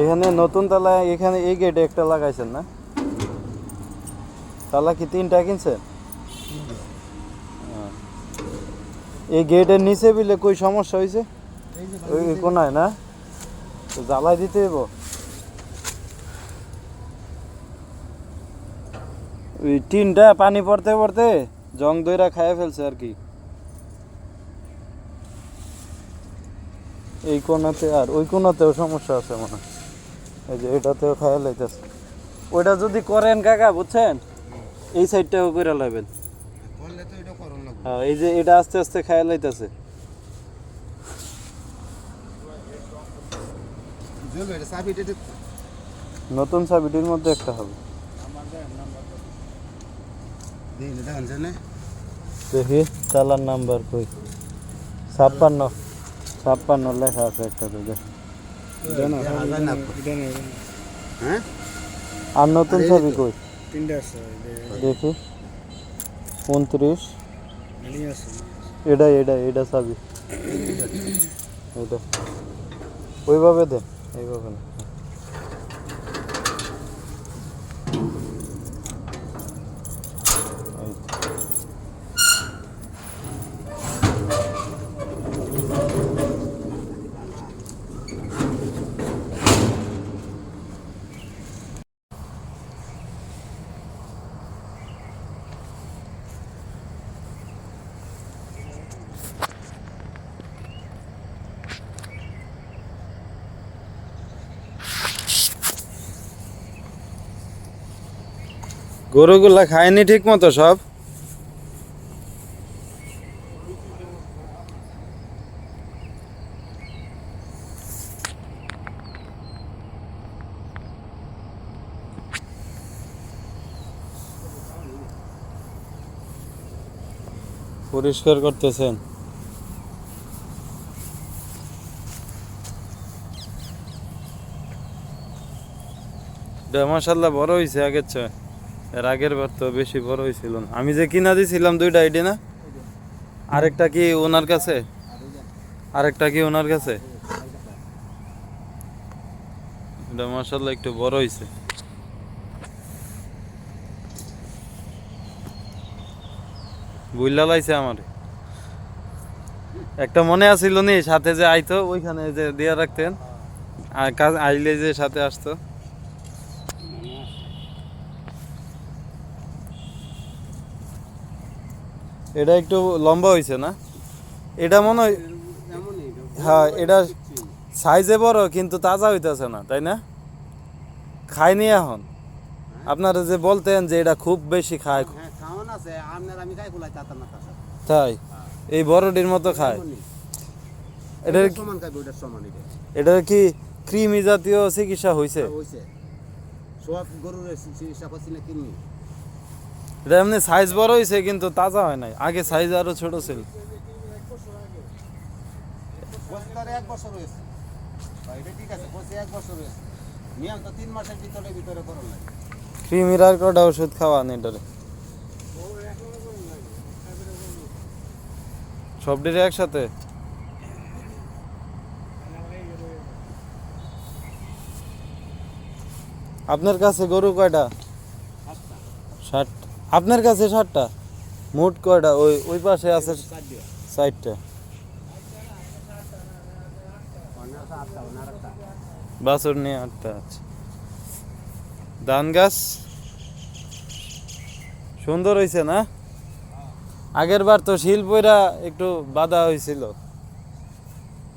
এখানে নতুন তালা, এখানে এই গেটে একটা লাগাইছেন না? তালা কি 3টা কিনছেন? এই গেটের নিচে বিলে কই সমস্যা হয়েছে? ওই কোনায় না, তো জ্বালাই দিতে হইব। ওই টিনটা পানি পড়তে পড়তে জং দইরা খাইয়ে ফেলছে আর কি। এই কোনাতে আর ওই কোনাতেও সমস্যা আছে মনে হয়। এই যে এটাতেও খাইয়া লাইতেছে। ওইটা যদি করেন কাকা বুঝছেন, এই সাইডটাও করে লাইবেন। হ্যাঁ, এই যে এটা আস্তে আস্তে খাইয়া লাইতেছে। নতুন চাবিটির মধ্যে একটা হবে। দেখি চালার নাম্বার কই, 56 লেখা আছে একটা। আর নতুন চাবি কই দেখি, 29। এটা চাবি, এটা ওইভাবে দেন, এইভাবে না। গরুগুলা খায়নি ঠিক মতো সব? পরিষ্কার করতেছেন? মাশাআল্লাহ বড় হয়েছে আগের চেয়ে। এর আগের বার তো বেশি বড় হয়েছিল না। আমি যে কিনা দিয়েছিলাম 2টা আইডি না, আরেকটা কি ওনার কাছে? এটা মাশাআল্লাহ একটু বড় হয়েছে। বুইলা লাইছে আমার। একটা মনে আছিল নি সাথে যে আইতো, ওইখানে যে দিয়া রাখতেন, আর কাজ আইলে যে সাথে আসতো। এটা একটু লম্বা হয়েছে না? এটা মনে হয়, হ্যাঁ এটা সাইজে বড় কিন্তু তাজা হইতেছে না, তাই না? খায়নি এখন? আপনারা যে বলতেন যে এটা খুব বেশি খায়, তাই এই বড়টির মতো খায়? এটা কি কৃমি জাতীয় চিকিৎসা হয়েছে? এটা এমনি সাইজ বড় হয়েছে কিন্তু তাজা হয় নাই। আগে সাইজ আরো ছোট ছিল। কৃমির আর কটা ওষুধ খাওয়ান এটারে? সবটিরে একসাথে? আপনার কাছে গরু কয়টা? 60। আপনার কাছে 60টা? মোট কয়টা? ওই পাশে আছে 60টা। বাছুর নিয়ে 8টা আছে। ধান গাছ সুন্দর হয়েছে না? আগের বার তো শিল পইরা একটু বাধা হয়েছিল।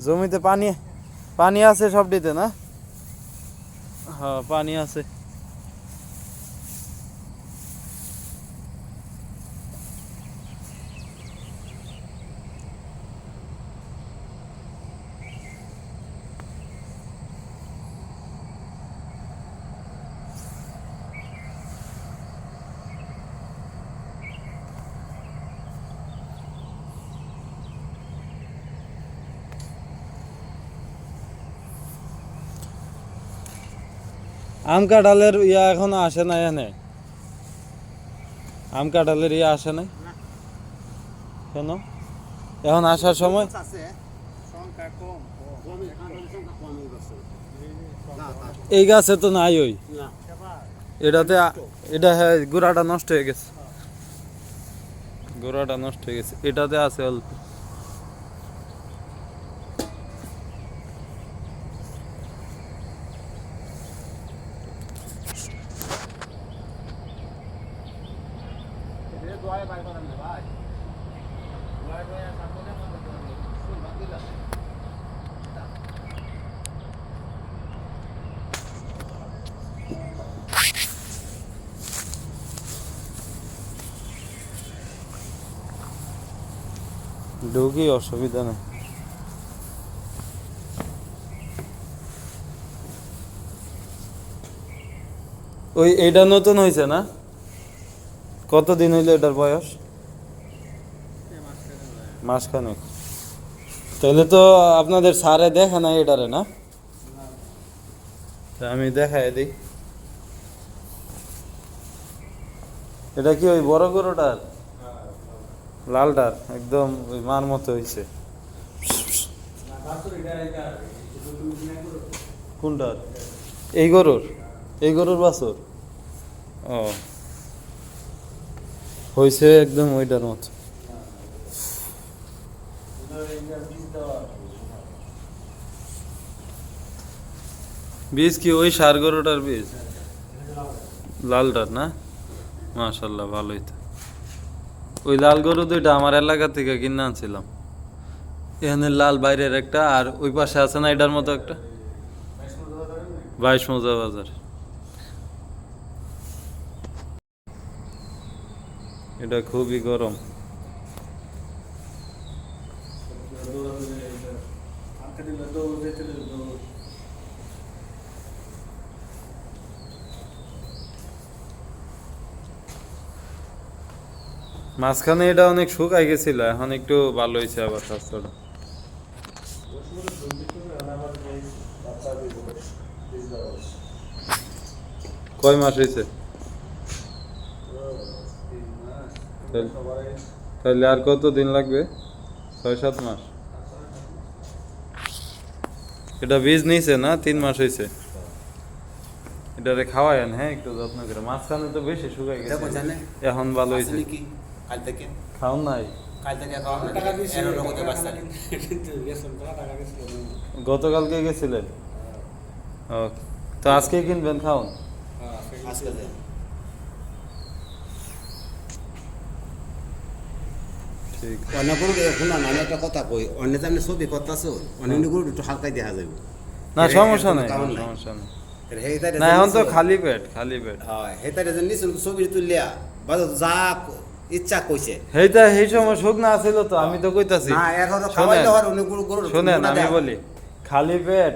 জমিতে পানি আছে সবটিতে না? হ্যাঁ পানি আছে। আম কাঁঠালের ইয়া এখনো আসে না এখানে? আম কাঁঠালের ইয়া আসে নাই কেন? এখন আসার সময় এই গাছে তো নাই ওই না এটাতে এটা হ্যাঁ গোড়াটা নষ্ট হয়ে গেছে গোড়াটা নষ্ট হয়ে গেছে এটাতে আছে অল্প ঢুকি অসুবিধা নেই ওই এইটা নতুন হয়েছে না কতদিন হইলো এটার বয়স মাসখানেক তাহলে তো আপনাদের স্যারে দেখে না এটারে না তা আমি দেখাই দিই এটা কি ওই বড় গরুটার লালটার একদম ওই মার মতো হয়েছে কোনটার এই গরুর বাছুর ও হয়েছে একদম ওইটার মতো বীজ কি ওই সার গরুটার বীজ লালটার না মাশাল্লাহ ভালোই তো ওই লাল গরু দুইটা আমার এলাকা থেকে কিনে আনছিলাম এখানে লাল বাইরের একটা আর ওই পাশে আছে না এটার মতো একটা 22 মৌজা বাজার এটা খুবই গরম মাঝখানে এটা অনেক শুকাই গেছিল এখন একটু ভালো হয়েছে আবার স্বাস্থ্যটা কয় মাস হয়েছে তাহলে আর কত দিন লাগবে 6-7 মাস এটা বীজ নিছে না 3 মাস হয়েছে এটারে খাওয়ায়েন হ্যাঁ একটু যত্ন করে মাঝখানে তো বেশি শুকাই গেছে এখন ভালো হয়েছে কাল থেকে খাওন নাই কাল থেকে টাকা দিয়েছি কিন্তু গেছিলাম টাকা গেছিলাম গতকালকে গেছিলেন ও তো আজকে কিনবেন খাওন আজকে ঠিক অন্য গরু শোনা না আমি একটা কথা কই অন্য যে আপনি ছবি করতেছ অন্য গরু একটু হালকাই দেখা যাবে না সমস্যা নেই সমস্যা নেই না এখন তো খালি পেট হয় হেতারে যে নিছুন ছবি তুলিয়া বাজার যা ইচ্ছা কইছে হেইটা এই সময় শুকনা আছিল তো আমি তো কইতাছি না এখনো খাওয়াইতে হয় অন্য গরু শুনেন আমি বলি খালি পেট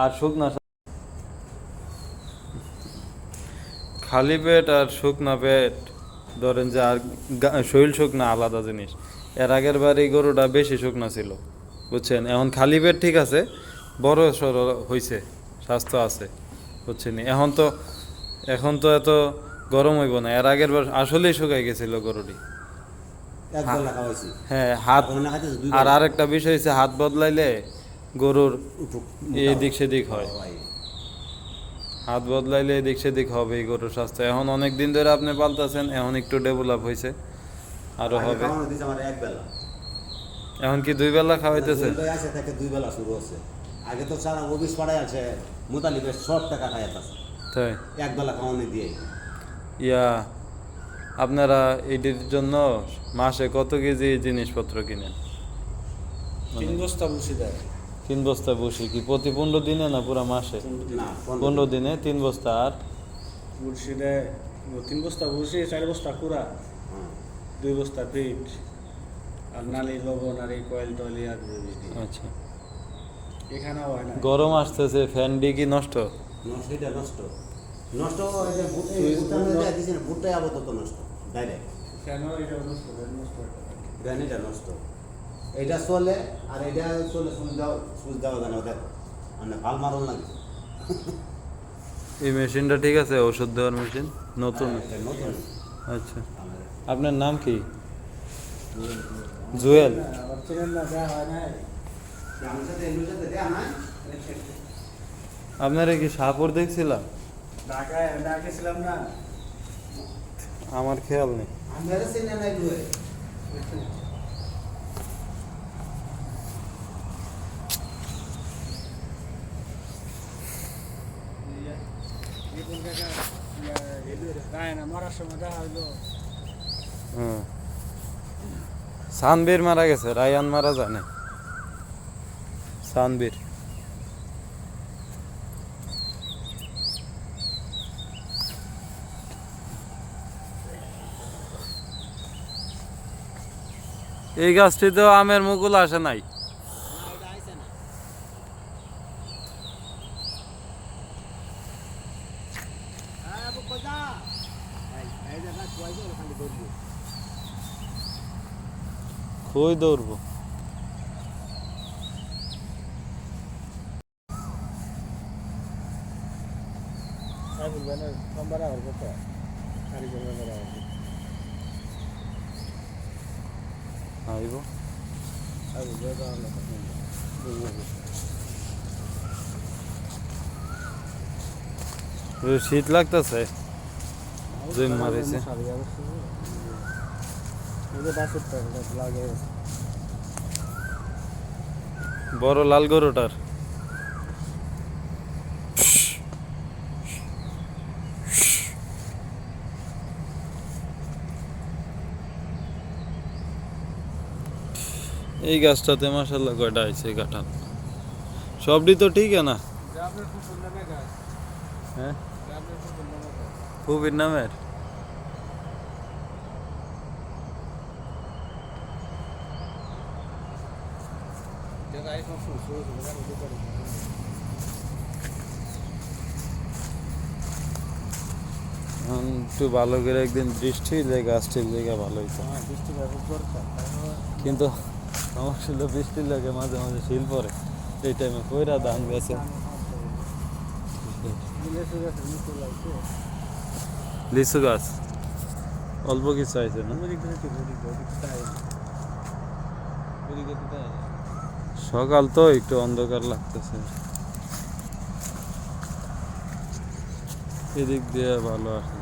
আর শুকনা খালি পেট আর শুকনা পেট ধরেন যে আর শরীর শুকনা আলাদা জিনিস এর আগের বার এই গরুটা বেশি শুকনা ছিল বুঝছেন এখন খালি পেট ঠিক আছে বড় সড় হয়েছে স্বাস্থ্য আছে বুঝছেন এখন তো এত গরম হইব না এর আগের বার আসলেই শুকাই গেছিল গরুটি হ্যাঁ হাত আর আরেকটা বিষয় হচ্ছে হাত বদলাইলে গরুর এদিক সেদিক হয় হাত বদলাইলে এদিক সেদিক হবে এই গরুর স্বাস্থ্য এখন অনেক দিন ধরে আপনি পালতেছেন এখন একটু ডেভেলপ হয়েছে আরো হবে এখন কি 2 বেলা খাওয়াইতেছে দুই বেলা শুরু আছে আগে তো সারা অফিস পাড়ায় আছে মোতালিবের সব টাকা খাই আছে তাই এক বেলা খাওয়ানো দিয়ে ইয়া আপনারা এটির জন্য মাসে কত কেজি জিনিসপত্র কিনেন 3 বস্তা বসে দেয় 3 বস্তা বসি কি প্রতি 15 দিনে না পুরো মাসে না 15 দিনে 3 বস্তা আর মুর্শিদে 3 বস্তা বসে 4 বস্তা কুড়া 2 বস্তা পিঠ আর নালি লবণ আর এই কয়েল টয়েল আর আচ্ছা এখানেও হয় না গরম আসতেছে ফ্যান কি নষ্ট সেটা নষ্ট নষ্ট এই যে ভুট্টা দিছেন ভুট্টাই আপাতত নষ্ট ডাইরেক্ট কেন এটা নষ্ট গ্রানিটা নষ্ট এটা চলে আর এটা চলে সুইচ দাও জানো দেখ মানে ভাল মারণ লাগে এই মেশিনটা ঠিক আছে ওষুধ দেওয়ার মেশিন নতুন নতুন আচ্ছা আপনার নাম কি জুয়েল আবার চেনেন না দেওয়া হয় না আমার সাথে এমনি সাথে দেয়া না আপনারা কি সাপর দেখছিলাম? ঢাকায় ডাকেছিলাম না। আমার খেয়াল নেই। আমরা সিনে নাই দুয়ে রিপন কাকা রায়না মারার সময় দেখা হইলো। হুম। সানবীর মারা গেছে, রায়ান মারা যায় না। সানবীর। এই গাছটিতেও আমের মুকুল আসে নাই। কই দৌড়বো? সাইবুল ভাইয়ের নম্বর আবার কত? কারিগর নম্বর আবার আইব। সাইবুল ভাই তো আল্লাহ শীত লাগতেছে। জিম মারিছে। বড় লাল গরুটার। এই গাছটাতে মাশাআল্লাহ কয়টা আইছে কাঁঠাল। সবটি তো ঠিক না। হ্যাঁ, খুবই নামের। একটু ভালো করে একদিন বৃষ্টি হইলে গাছটির জায়গা ভালো হইতো। কিন্তু সমস্যা হলো বৃষ্টির লাগে মাঝে মাঝে শিল পড়ে। এই টাইমে কইরা ধান গেছে। লিচু গাছ অল্প কিছু আছে না? সকাল তো একটু অন্ধকার লাগতেছে। এদিক দিয়ে ভালো আসে।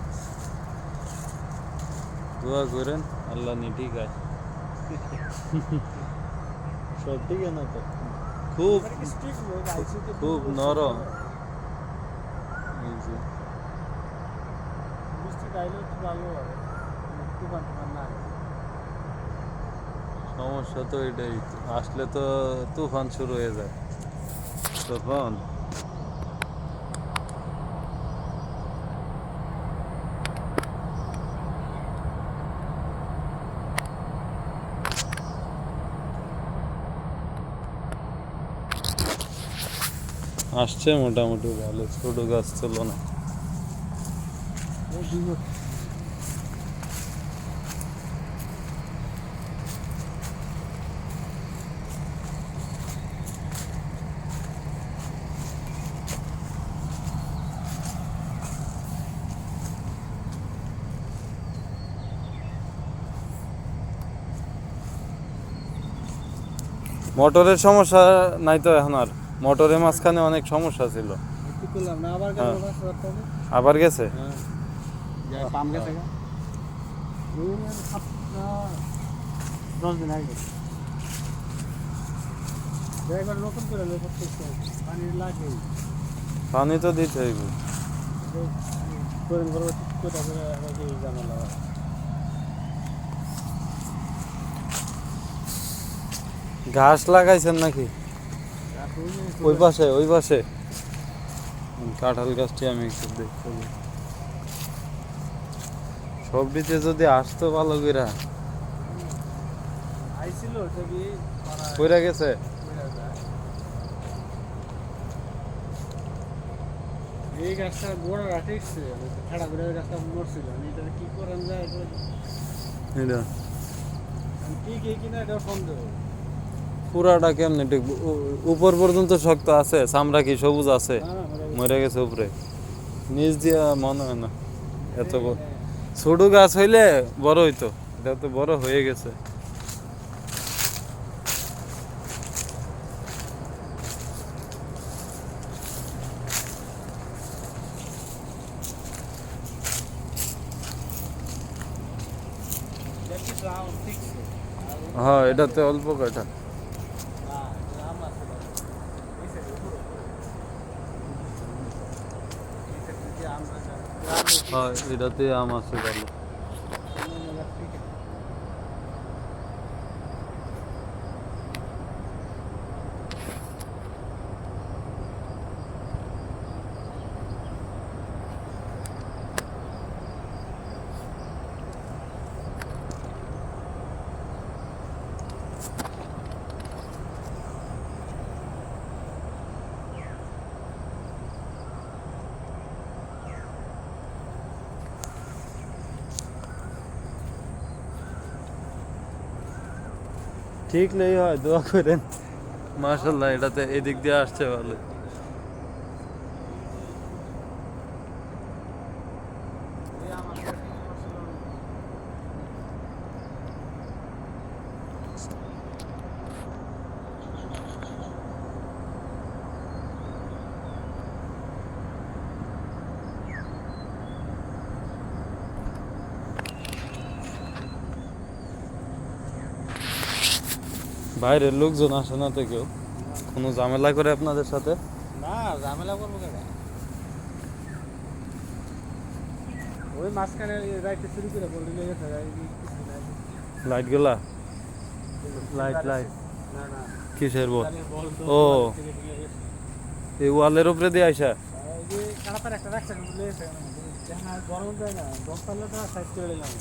দোয়া করেন আল্লাহ নি ঠিক আছে। সব ঠিক না তো? খুব খুব নরম। এই যে সমস্যা তো এটাই, আসলে তো তুফান শুরু হয়ে যায় তখন। আসছে মোটামুটি ভালো, ছোট গাছ ছিল না। মোটরের সমস্যা নাই তো এখন আর? মোটরের মাঝখানে অনেক সমস্যা ছিল। আবার গেছে? পাম গেছে 10 দিন আগে নতুন করে পানি লাগে। পানি তো দিতে হইব। ঘাস লাগাইছেন নাকি ওই পাশে? ওই পাশে কাঁঠাল গাছটি আমি একটু দেখতে। সবটিতে যদি আসতো ভালো করে। কইরা গেছে? এই গাছটা গোড়া রাখছে, খাড়া করে গাছটা মরছিল। এটা কি করেন যায় এটা ঠিক এই কিনা এটা সন্দেহ। পুরাটা কেমনে ঠিক উপর পর্যন্ত শক্ত আছে? চামড়া কি সবুজ আছে? মরে গেছে উপরে, নিচ দিয়া মনে হয় না। এত বড় ছোট গাছ হইলে বড় হইতো, এটা তো বড় হয়ে গেছে। হ্যাঁ এটাতে অল্প কয়টা। হ্যাঁ এটাতে আম আছে ভালো। ঠিক নেই হয় দোয়া করেন। মাশাল্লাহ এটাতে এদিক দিয়ে আসছে ভালো। বাইরের লোকজন আসে না তো কেউ? কোনো ঝামেলা করে আপনাদের সাথে? না ঝামেলা করবো কেন, ওই মাঝখানে রাইতে শুরু করে বলতে লেগে থাকে লাইট গেলা? লাইট লাইট না না কিসের বল? বল তো ও এই ওয়ালের উপরে দিয়ে আইসা? এই যে কারাতার একটা রাখছে লেগেছে না, গরম যায় না, দশ পারলে তো সাইড করে দিলাম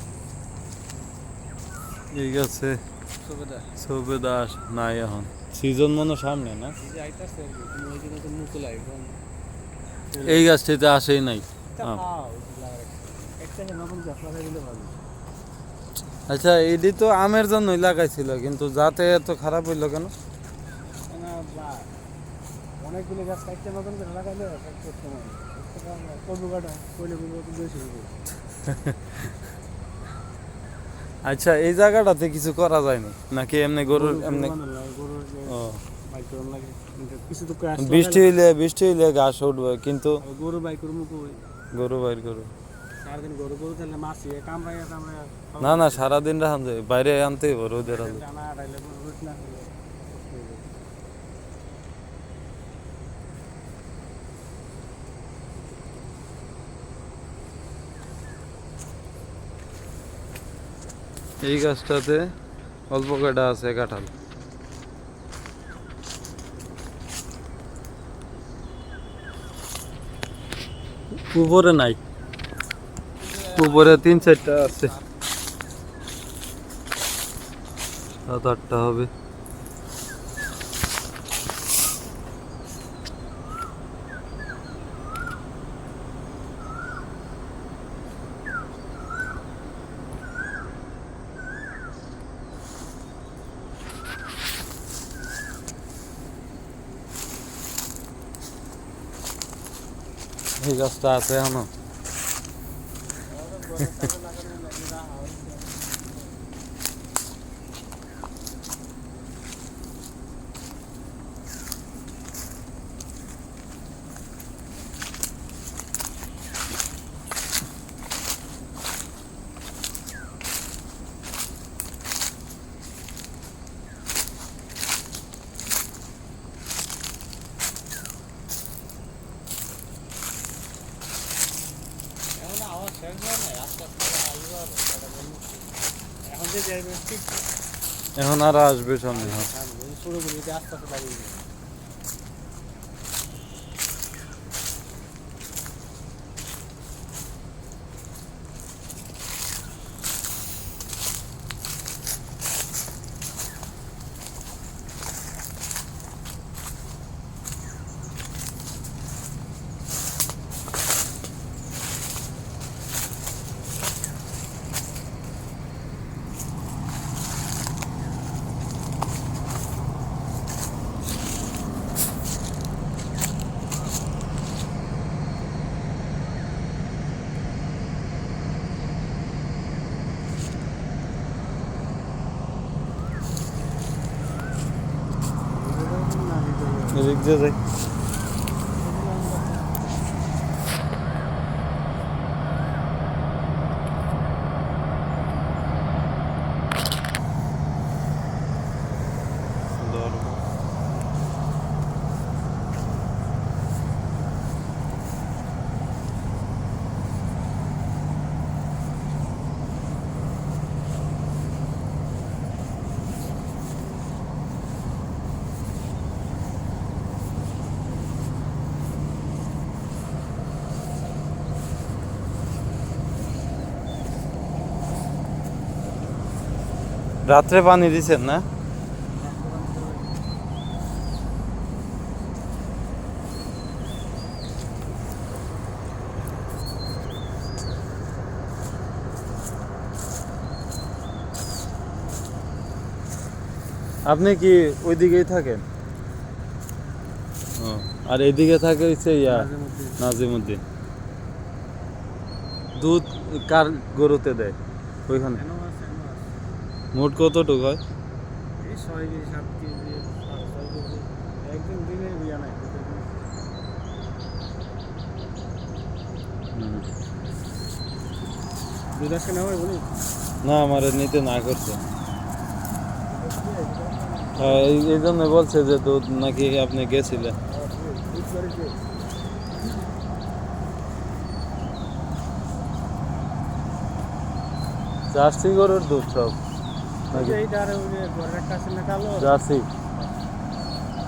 ঠিক আছে। সুবিধা। সুবেদাস নাই এখন সিজন মনে হয় সামনে না? এই যে আইতাছে আর কি, তুমি ওই জন্য তো মুখ লাই এই গাছটিতে আসেই নাই আম। একটা নতুন গাছ লাগাই দিলে ভালো। আচ্ছা এটি তো আমের জন্যই লাগাইছিল, কিন্তু যাতে এত খারাপ হইলো কেন? না বা অনেকগুলো গাছ একটা নতুন করে লাগাইলে করতে হয়, কবু কাটা কইলে বেশি হবে। আচ্ছা এই জায়গাটাতে কিছু করা যায়নি নাকি এমনি গরুর এমনি? গরুর ও বাইকরম লাগে কিছু তো বৃষ্টি হইলে ঘাস উঠবে, কিন্তু গরু বাইকের মুখ গরু বাইর করবে সারাদিন গরু গরু তাহলে মাছ কামড়াইয়া কামড়াইয়া না না সারাদিন রাখান যায়, বাইরে আনতে হইব রোদের আলো। টানা আড়াইলে রুট না হলে এই গাছটাতে অল্প কয়টা আছে কাঁঠাল। উপরে নাই, উপরে 3-4টা আছে, 7-8টা হবে। এই গাছটা আছে এখনো। এখন আওয়াজ শেষ হয় না, আস্তে আস্তে আসবে আর এখন যে যাইবে ঠিক এখন আর আসবে সামনে। হ্যাঁ শুরু করি আস্তে আস্তে বাড়িয়ে এদিক দিয়ে যাই। রাত্রে পানি দিছেন না? আপনি কি ওইদিকেই থাকেন? ও, আর এদিকে থাকে হচ্ছে নাজিমুদ্দিন। দুধ কার গরুতে দেয় ওইখানে? মোট কতটুকু হয়? এই 6 কেজি 7 কেজি 6 কেজি একদিন দিনে বিয়া নাই। হুম। দুধ আজকে নেওয়া হয় বলি না, আমার নিতে না করছে। হ্যাঁ, এই জন্য বলছে যে দুধ নাকি আপনি গেছিলেন। দুধ বাড়িতে জার্সি গরুর দুধ সব নাকি? এইটা আর ওই যে ঘরের একটা আছে না কালো জার্সি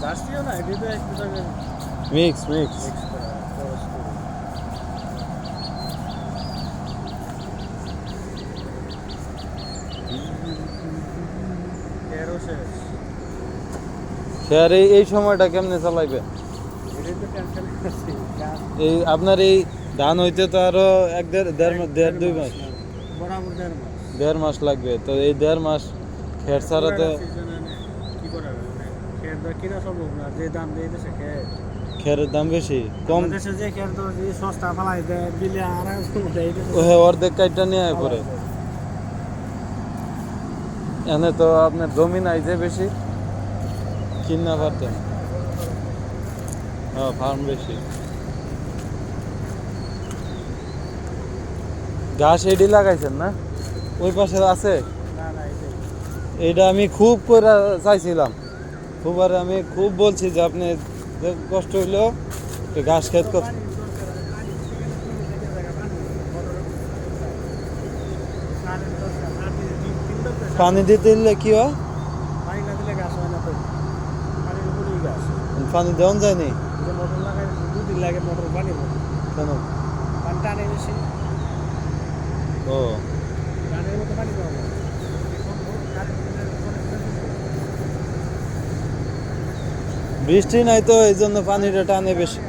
জার্সিও না এটা তো এক ধরনের মিক্স মিক্স করা ক্রস করে। এরও শেষ স্যার এই সময়টা কেমনে চালাইবে? এটাই তো টেনশন আছে এই আপনার এই ধান হইতে তো আরো এক দেড় 2 মাস, বরাবর 1.5 মাস 1.5 মাস লাগবে। তো এই 1.5 মাস খের ছাড়া তো কি করা যাবে খের দা কিনা সম্ভব না যে দাম দিয়ে দিছে খের খেরের দাম বেশি কম। দেশে যে খের তো যে সস্তা ফলাই দেয় বিলে আর দেয় ওহে অর্ধেক কাইটা নিয়ে আয় পরে। এনে তো আপনার জমি নাই যে বেশি কিনা পারতেন। হ্যাঁ, ফার্ম বেশি। ঘাস এডি লাগাইছেন না? ওই পাশে আছে। না না এটাই এইটা আমি খুব করে চাইছিলাম, আমি খুব বলছি যে আপনি যে কষ্ট হইলেও একটু ঘাস খেত করতে। পানি দিতে দিলে কি হয়? পানি না দিলে গাছ হয় না তো পানির উপরেই গাছ পানি দেওয়া যায়নি যে মোটর লাগাই 2 দিন লাগে মোটর পানি কেন? পানি টানে বেশি ও, টানের মতো পানি পাওয়া যায় বৃষ্টি নাই তো এই জন্য পানিটা টানে বেশি।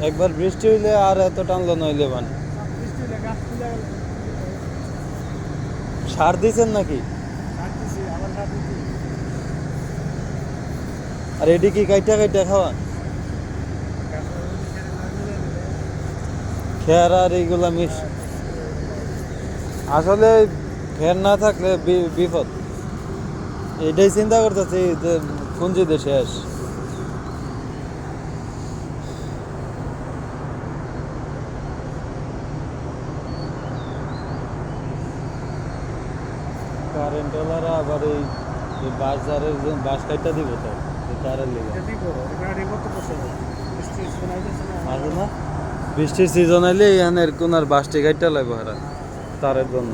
একবার বৃষ্টি হইলে আর এত টানলো নইলে পানি। বৃষ্টি হলে গাছ ফুলে গেল সার দিছেন নাকি? কাটতেছি আবার কাটতেছি আর এটি কি কাইটা কাইটা খাওয়া? খের আর এইগুলা মিশ আসলে খের না থাকলে বিপদ। এটাই চিন্তা করতেছি যে পুঞ্জিতে শেষ। কারেন্ট ওলারা আবার এই বাজারের বাস কাইটা দিব তো তারের লেগে আছে না? বৃষ্টির সিজন আইলে এখানের কোনার বাসটি কাইটা লাগবে হারা তারের জন্য।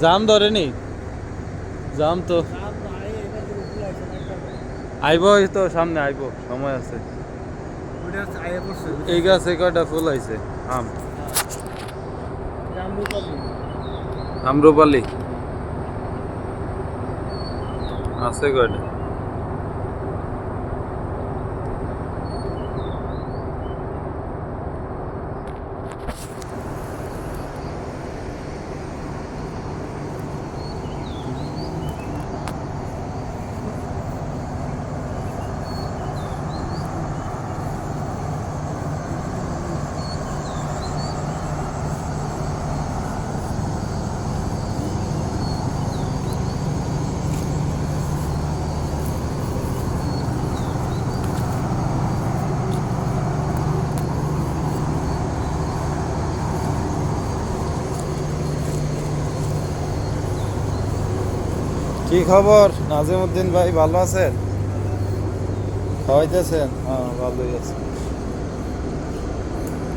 জাম ধরেনি? জাম তো আইব, এই তো সামনে আইব, সময় আছে। এই গাছে কয়টা ফুল আইছে আম আম্রপালি আছে কয়টা? কি খবর নাজিমুদ্দিন ভাই, ভালো আছেন? খাওয়াইতেছেন? হ্যাঁ, ভালোই আছে।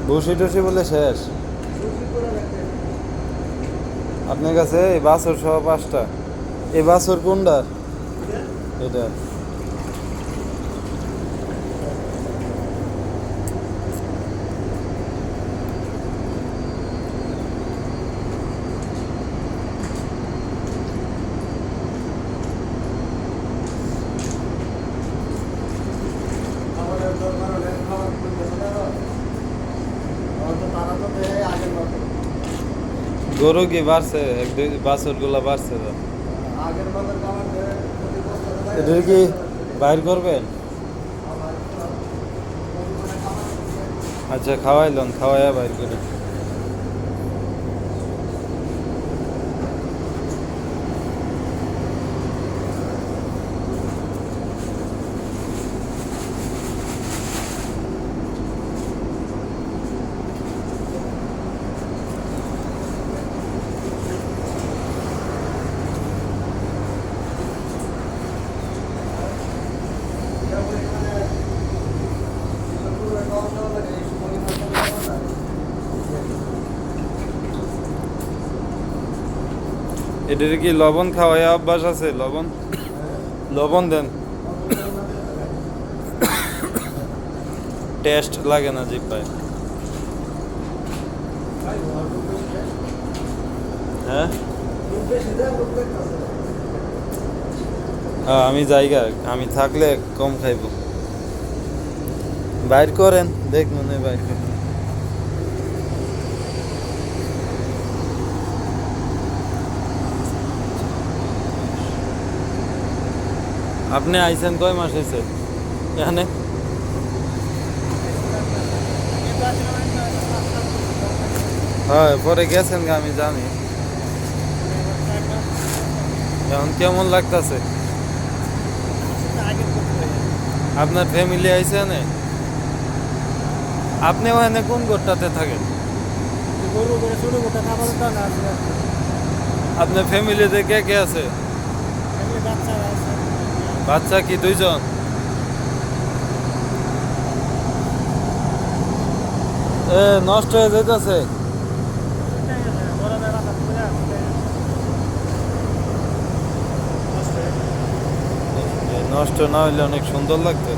বসি টসি বলে শেষ আপনার কাছে? এই বাছর সহ 5টা। এই বাছর কোনটার? এটা গরু কি বাড়ছে? এক দুই বাছুর গুলা বাড়ছে তো। এটা কি বাইর করবেন? আচ্ছা খাওয়াইলন, খাওয়াইয়া বাইর করে। এদের কি লবণ খাওয়াইয়া অভ্যাস আছে? লবণ লবণ দেন, টেস্ট লাগে না জিব্বায়। হ্যাঁ হ্যাঁ, আমি জায়গা, আমি থাকলে কম খাইব। বাইর করেন, দেখ মনে হয় বাইর করেন। আপনি আইছেন কয় মাস হয়েছে এখানে? হ্যাঁ, পরে গেছেন গা, আমি জানি। এখন কেমন লাগতেছে? আপনার ফ্যামিলি আইছে এখানে? আপনি ওখানে কোন ঘরটাতে থাকেন? আপনার ফ্যামিলিতে কে কে আছে? বাচ্চা কি দুইজন? এ নষ্ট হয়ে যেতেছে। নষ্ট না হইলে অনেক সুন্দর লাগতো।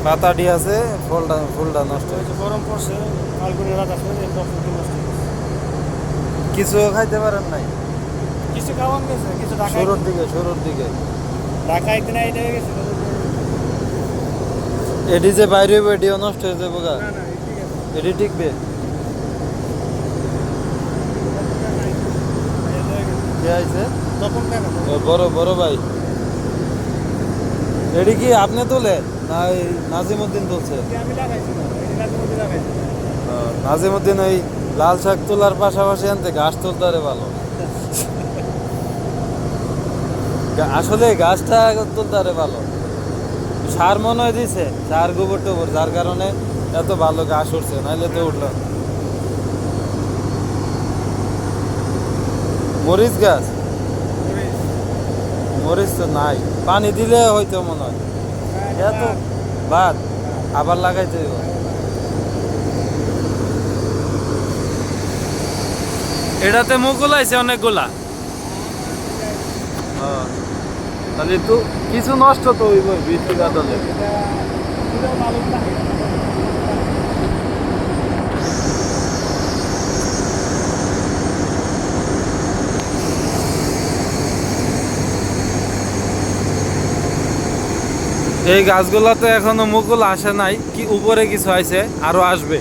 পাতাটি আছে, ফুলটা নষ্ট হয়েছে। গরম পড়ছে, ফাল্গুনের বাতাস কিছু খাইতে পারেন নাই? কিছু খাওয়ান গেছে, কিছু শুরুর দিকে ঢাকা একদিন আইতে গেছে। এটি যে বাইরে হইব এটিও নষ্ট হয়ে যাবো গা। না না, ঠিক আছে। এটি টিকবে? কে আইছে? তখন কেন ও, বড় ভাই। এটি কি আপনি তোলে না এই নাজিমুদ্দিন তুলছে? আমি লাগাইছিলাম, মধ্যে লাগাইছি। নাজিমুদ্দিন ওই লাল শাক তোলার পাশাপাশি আনতে ঘাস তুলতে আরে ভালো। আসলে গাছটা তুলতে আরে ভালো। সার মনে হয় দিছে, সার গোবর টোবর, যার কারণে এত ভালো ঘাস উঠছে, নাইলে তো উঠলো। মরিচ গাছ? মরিচ তো নাই, পানি দিলে হয়তো মনে হয়। এত বাদ আবার লাগাইতে হইব। এটাতে মুকুল আইছে অনেকগুলা। তাহলে তো কিছু নষ্ট তো হইব বৃষ্টি বাদলে। এই গাছগুলাতে এখনো মুকুল আসে নাই, কি উপরে কিছু আইছে, আরো আসবে।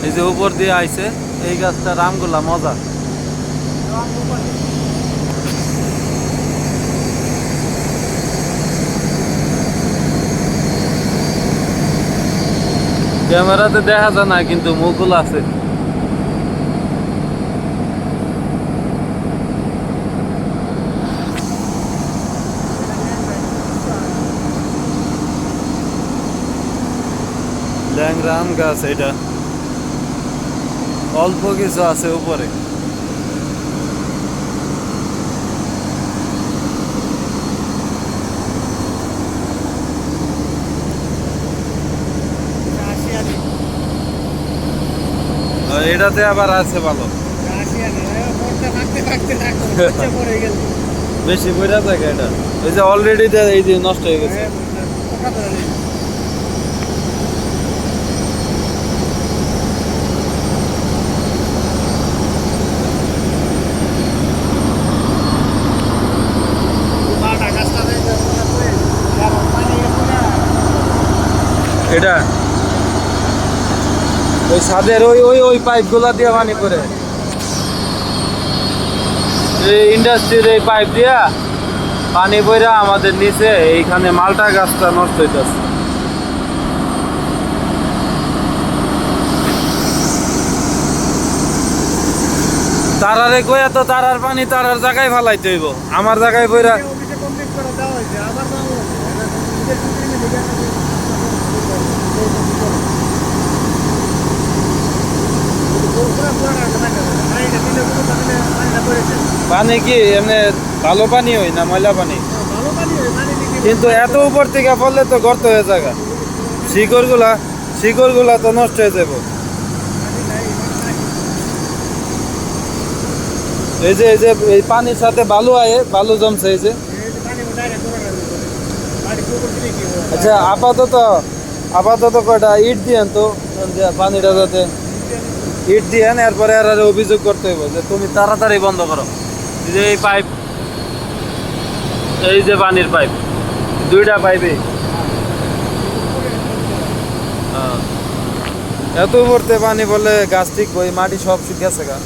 এই যে উপর দিয়ে আইছে, এই গাছটা রামগোলা, মজা। ক্যামেরাতে দেখা যায় না, কিন্তু মুকুল আছে। ল্যাংড়া আম গাছ এটা, অল্প কিছু আছে উপরে। এটাতে আবার আছে ভালো, বেশি বইরা থাকে এটা। ওই যে অলরেডি এই যে নষ্ট হয়ে গেছে। এটা ওই ছাদের ওই ওই ওই পাইপগুলা দিয়ে পানি পড়ে, এই ইন্ডাস্ট্রির এই পাইপ দিয়া পানি পড়া আমাদের নিচে এইখানে মালটা গাছটা নষ্ট হইতেছে। তারারে কইয়া তো তারার পানি তারার জায়গায় ফালাইতে হইব, আমার জায়গায় পড়া। অফিসে কমপ্লিট করে দেওয়া হয়েছে, আবার নাম পানি কি এমনি ভালো পানি হয় না ময়লা পানি? ভালো পানি হয়, পানি কিন্তু এত উপর থেকে পড়লে তো গর্ত হয়ে যাবে, শিকড়গুলা তো নষ্ট হয়ে যাব। এই যে এই পানির সাথে বালু আয়ে, বালু জমছে এই যে। আচ্ছা আপাতত কয়টা ইট দিয়েন তো, পানিটা যাতে ইট দিয়েন, এরপরে আর অভিযোগ করতে হইব যে তুমি তাড়াতাড়ি বন্ধ করো। এই যে এই পাইপ, এই যে পানির পাইপ, দুইটা পাইপে এত উপরতে পানি বলে গাছ ঠিক ওই মাটি সব শুকিয়েছে গা।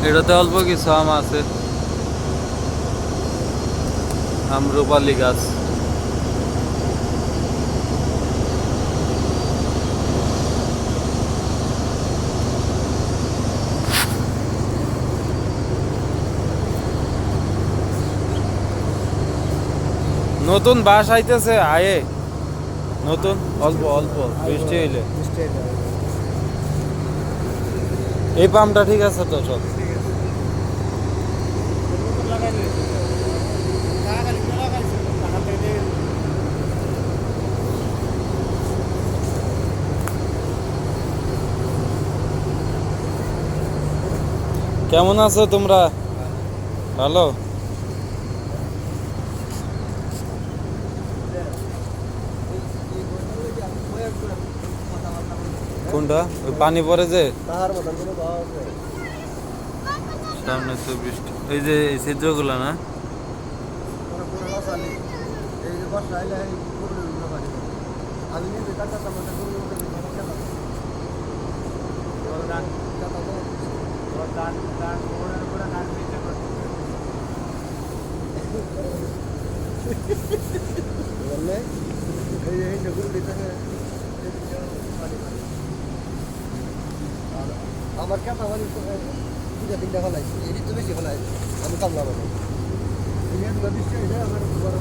এটাতে অল্প কিছু আম আছে, আম্রপালি গাছ। নতুন বাস আইতেছে আয়ে, নতুন অল্প অল্প বৃষ্টি হইলে। এই পাম্পটা ঠিক আছে তো সব? কেমন আছো তোমরা? ভালো? কোনটা? ওই পানি পড়ে যে সামনে তো বৃষ্টি, এই যে এই ছিদ্রগুলো না? আমার কাছে আমার দুটা তিনটা ফলাই এটি তো বেশি ফলাই, আমি কামলা মানে বৃষ্টি হয়ে যায় আমার বড়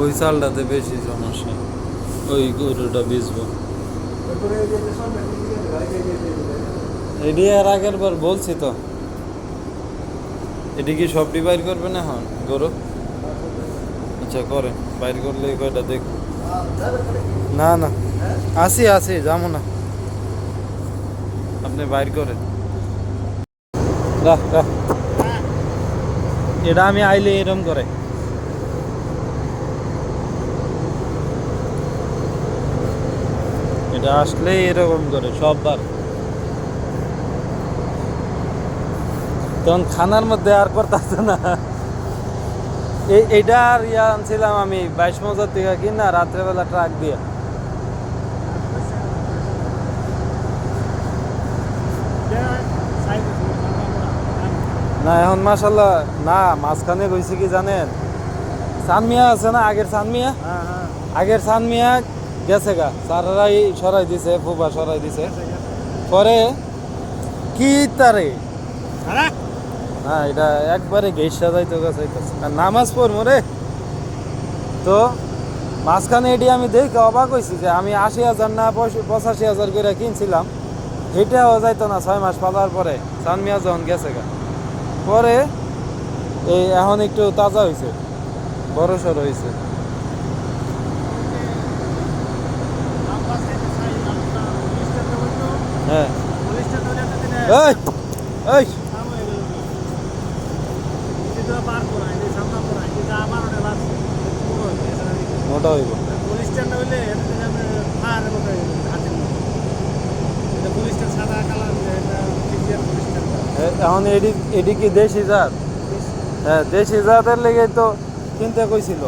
ওই চালটাতে বেশি সমস্যা, ওই গরুটা বেচবো। এটি আর আগের বার বলছি তো, এটি কি সবটি বাইর করবে না এখন গরু? আচ্ছা করে বাইর করলে কয়টা দেখ। না না আসি যাবো না, আপনি বাইর করেন। রাখ রাখ, এটা আমি আইলে এরম করে। এটা আসলেই এরকম করে সববার, তখন খানার মধ্যে আর করতেছে না। এইটা আর ইয়া আনছিলাম আমি 22 মজার থেকে কিনা রাত্রেবেলা ট্রাক দিয়ে। না এখন মাশাল্লাহ না, মাঝখানে রয়েছে কি জানেন, সানমিয়া আছে না, আগের সানমিয়া, হ্যাঁ হ্যাঁ আগের সানমিয়া গেছে গা, সারারাই সরাই দিছে, ফুবা সরাই দিছে, পরে কি তারে না এটা একবারে গেট সাজাইতে গেছে, আর নামাজ পড়বো রে, তো মাঝখানে এটি আমি দেখে অবাক হয়েছি যে আমি 80,000 না 85,000 করে কিনছিলাম, এটাও যাইতো না 6 মাস পালার পরে, সানমিয়া যখন গেছে গা, পরে এই এখন একটু তাজা হয়েছে, বড় সড় হয়েছে। হ্যাঁ এই এই মোটা হইব। এখন এডি কি দেশি জাত? হ্যাঁ দেশি জাতের লেগে তো কিনতে কইছিল।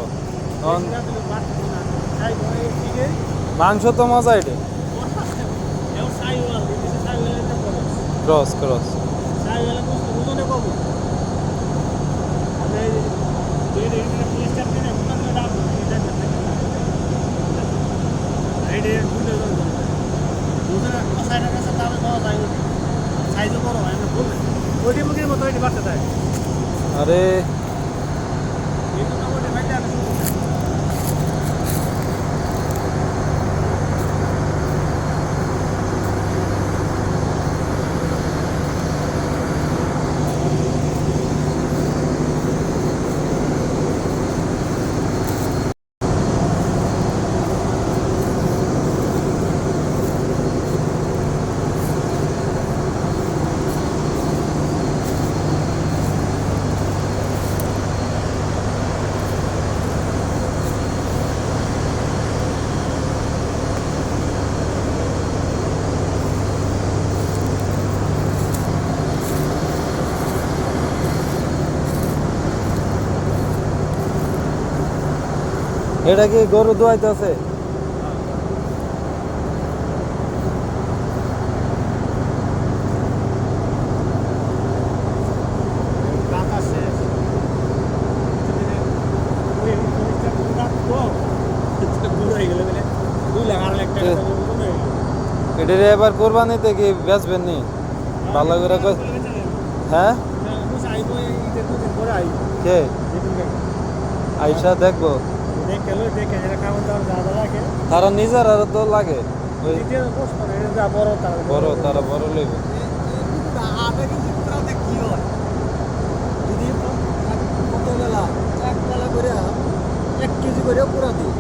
এখন মাংস তো মজা এটা, ক্রস ক্রস। আরে এটা কি গরু দোয়াইতেছে? এটার এবার কোরবানিতে কি বেচবেন নি? ভালো করে হ্যাঁ কে আইসা দেখবো, তারা নিজের আর তো লাগে ওই বড়, তারা বড় লইবে। এক কেজি করে পুরা দিই,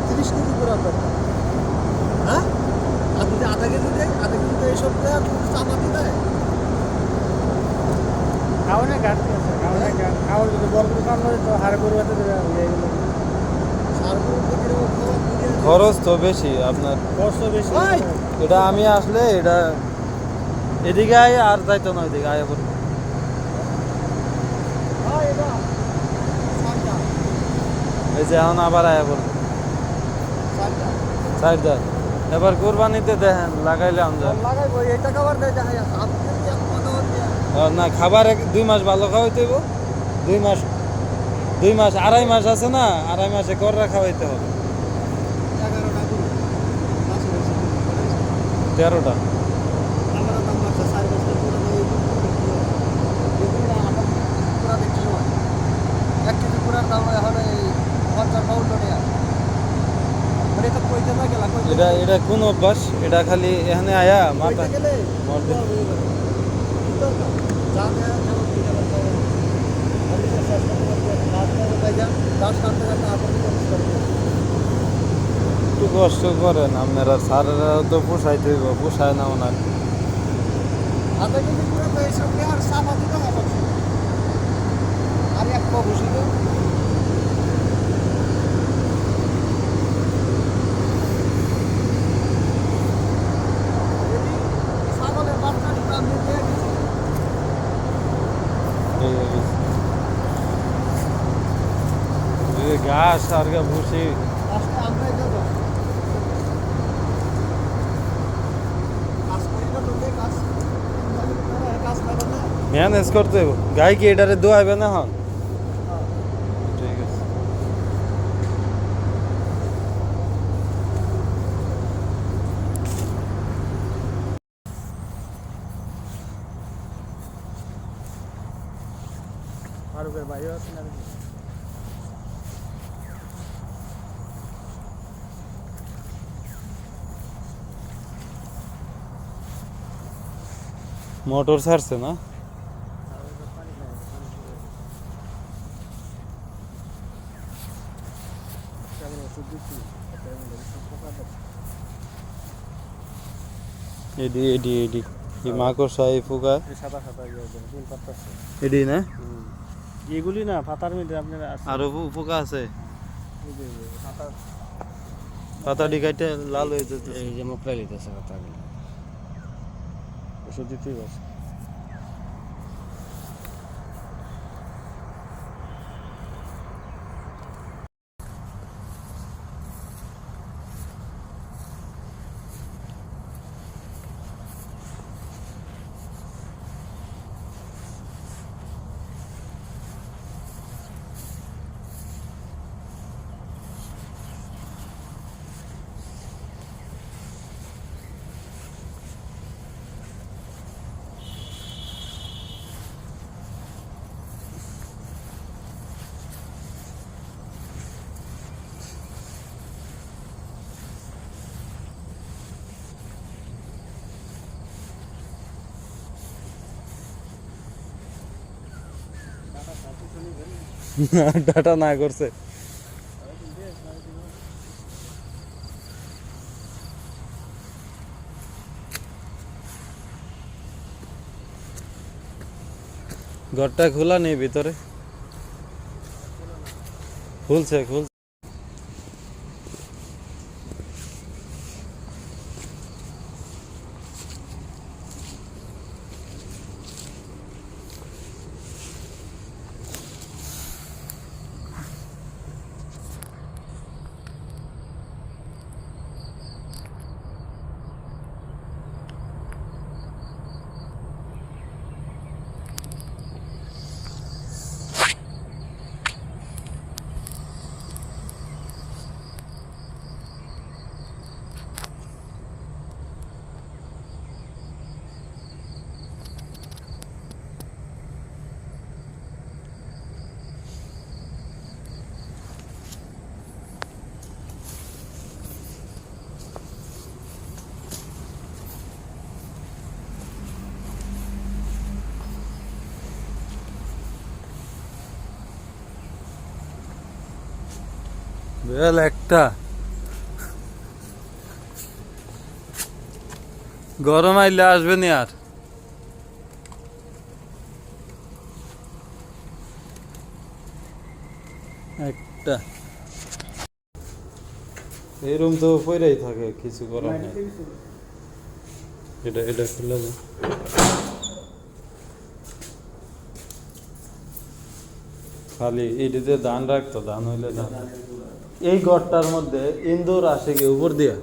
30 কেজি পুরা দরকার। হ্যাঁ, আর যদি আধা কেজি দেয়, আধা কেজি তো এইসব চাপাতি দেয়। খাওয়ানো ঘাটতি আছে, খাওয়ার যদি বড় করে কাম করে তো হাড় গরু হাতে দেবে খরচ তো বেশি আপনার, কষ্ট বেশি। এটা আমি আসলে এটা এদিকে আয় আর যাইতো না, ওইদিকে আয় পড়বো। এই যে এখন আবার আয়া পড়বো চারটা, এবার কোরবানিতে দেখেন লাগাইলে আমরা লাগাইবো এটা খাবার দেয় দেখা যায় হাফ কেজি এক পাতা দিয়ে। না খাবার 2 মাস ভালো খাওয়াইতে হইব, 2 মাস 2.5 মাস আছে না, 2.5 মাসে কররা খাওয়াইতে হবে 11টা গরু, 13টা। আমার দাম লাগছে 4 বছর পুরো নেই, এগুলো আমার পুরা দেখি হয় 1 কেজি পুরার দাম এখন এই 50-52 টাকা। মানে এটা কইতে না গেলা কইতে এটা এটা কোন অভ্যাস? এটা খালি এখানে আয়া মাথা গেলে মরতে জানে যেমন দিতে পারতো আমি তো চেষ্টা করতে কাজ করে ভাইয়া 10 টাকা আপনি করতে একটু কষ্ট করেন আপনারা, স্যারেরা তো পোষাইতে হইব, পোষায় না ওনার। আধা কেজি পুরো তো এইসব আর সাফা দিতে হবে আর এক পা বসিল ছাগলের বাচ্চাটি প্রাণ দিতে গেছে। এই যে ঘাস আর ভুসি আজকে আমরাই যাবো কাজ করি না তোকে কাজ কাজ না করলে ম্যানেজ করতে হইব। গাই কি এটারে দোয়াইবে না হন? ঠিক আছে। ফারুকের ভাইও আছে না মোটর ছাড়ছে না? এডি এডি এডি এই মাকড়সা এই পোকা সাদা সাদা দিন পাতাছে এডি না? এগুলি না পাতার মধ্যে আপনার আছে আরো পোকা আছে? এই যে পাতা পাতা ডিগাইতে লাল হয়ে যেতে। এই যে মোকরা লিতেছে পাতাগুলো ওষুধ দিতেই আছে ডাটা না করছে। ঘরটা খোলা নেই ভিতরে? খুলছে খুলছে। বেল একটা গরম আইলে আসবে নি আর। একটা এই রুম তো পইরাই থাকে, কিছু করার নেই। এটা এটা খুলে দাও। খালি এইটিতে ধান রাখতো, ধান হইলে ধান। এই ঘরটার মধ্যে ইন্দুর আসে কি উপর দিয়া?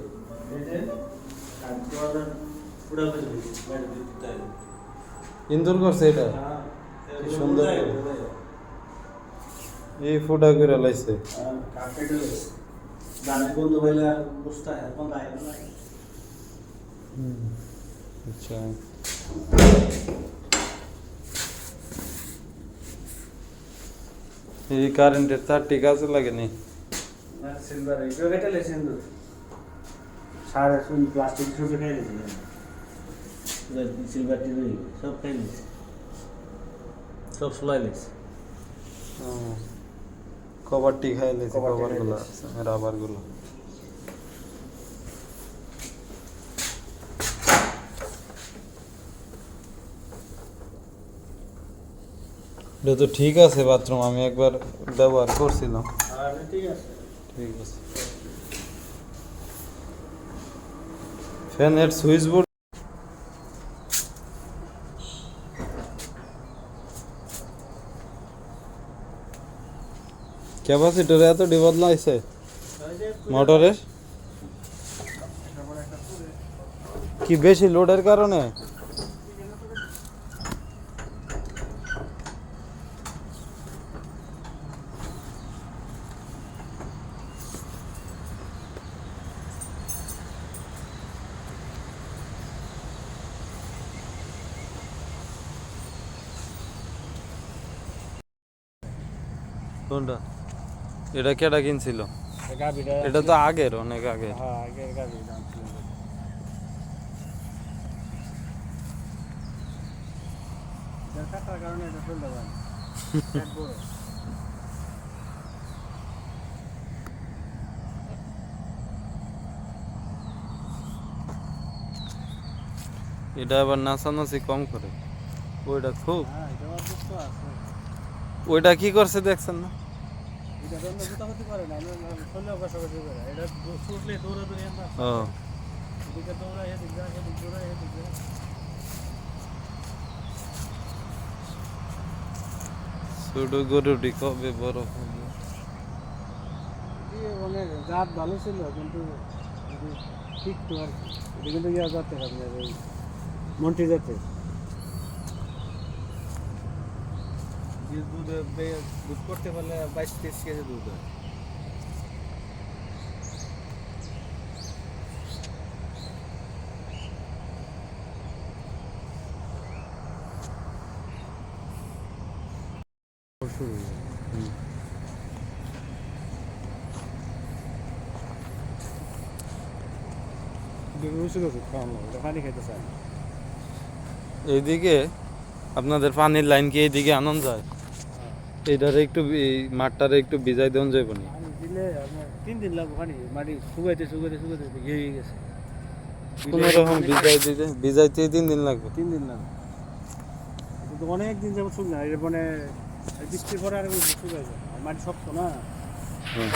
ইন্দুর করছে এটা কি সুন্দর করে। এই ফুটা করে লাইছে। আচ্ছা এই কারেন্টের তার ঠিক আছে লাগেনি? সিলভার এই কেটে লেছে সিন্দুর সারা শুন প্লাস্টিক সব খেয়ে লেছে সিলভার টি সব খেয়ে লেছে সব সলাই লেছে কভারটি খাই লেছে, কভারটি কভার খাই গুলো লেছে। রাবার গুলো। এটা তো ঠিক আছে বাথরুম, আমি একবার ব্যবহার করছিলাম। ঠিক আছে ঠিক আছে। ফ্যানের সুইচ বোর্ড ক্যাপাসিটর এত বদলা হয়েছে মোটরের কি বেশি লোডের কারণে? কোনটা? এটা কেটা কিনছিল? গাভিটা এটা তো আগের, অনেক আগে। হ্যাঁ আগের গাভি দাম ছিল কাটার কারণে এটা চলতে পারে এক বড় এটা আবার নাচানাচি কম করে, ওইটা খুব। হ্যাঁ এটা আমার বুঝতে আছে ওইটা কি করছে দেখছেন না? এটা তো আমরা গুতাগুতি করে না আমরা চলে বসাবসি করে এটা ছুটলে দৌড়াদৌড়ি আমরা ও এদিকে দৌড়ায় এদিকে যায় এদিকে দৌড়ায় এদিকে যায় ছোট গরুটি কবে বড় হবে? এই অনেক জাত ভালো ছিল কিন্তু ঠিক তো আর কি এটা কিন্তু ইয়া যাতে আপনার এই মন্টি যাতে দুধ করতে পারলে 22-23 কেজি দুধ হয় পানি খাইতে চায় না এইদিকে আপনাদের পানির লাইন কি এইদিকে আনন যায়? এইটারে একটু এই মাঠটারে একটু ভিজাই দেন যাইব নি? পানি দিলে আপনার 3 দিন লাগবে পানি মাটি শুকাইতে গিয়ে গেছে কোনো রকম ভিজাইতে 3 দিন লাগবে। 3 দিন লাগবে কিন্তু অনেক দিন যাবো শুক না এটা মানে বৃষ্টির পরে আর শুকাই যায় আর মাটি শক্ত না হুম।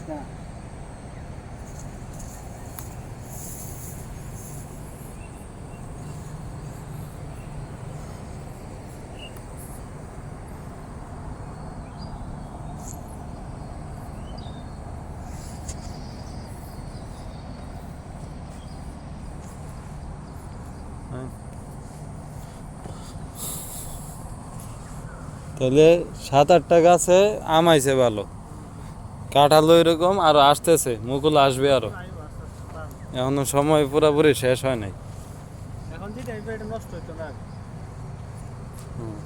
না হ্যাঁ। তাহলে 7-8টা গাছে আম আইছে ভালো, কাঁঠালও এরকম আরো আসতেছে, মুকুল আসবে আরো, এখনো সময় পুরোপুরি শেষ হয় নাই। এখন যেটা এটা নষ্ট হইতো না হুম।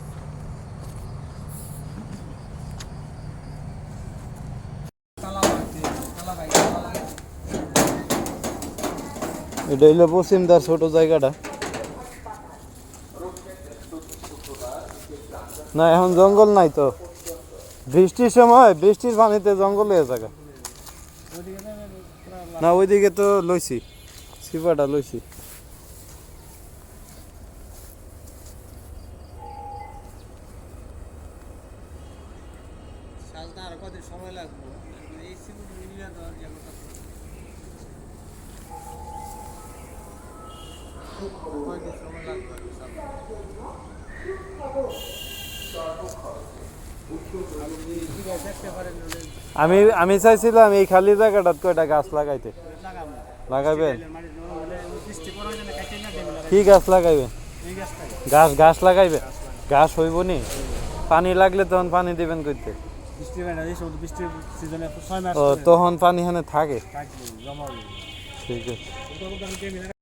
এটা হইলো পশ্চিমদার ছোট জায়গাটা। না এখন জঙ্গল নাই তো, বৃষ্টির সময় বৃষ্টির পানিতে জঙ্গল হয়ে থাকে। না ওইদিকে তো লইছি, সিপাটা লইছি। সালটা আর কতদিন সময় লাগবে এই সিমেন্ট মিলিয়ে দেওয়ার যে কয়দিন সময় লাগবে দেখতে পারেন আমি আমি চাইছিলাম এই খালি জায়গাটাত কয়টা গাছ লাগাইতে। লাগাবো লাগাইবেন? মানে বৃষ্টি পড়া যায় না কাটে না দেবে কি গাছ লাগাইবেন? এই গাছটাই গাছ লাগাইবেন? গাছ হইব নি? পানি লাগলে তখন পানি দিবেন কইতে? বৃষ্টি হয় না এই সময় বৃষ্টির সিজনে 6 মাস ও তখন পানি এখানে থাকে। থাকবে জমা হবে ঠিক আছে।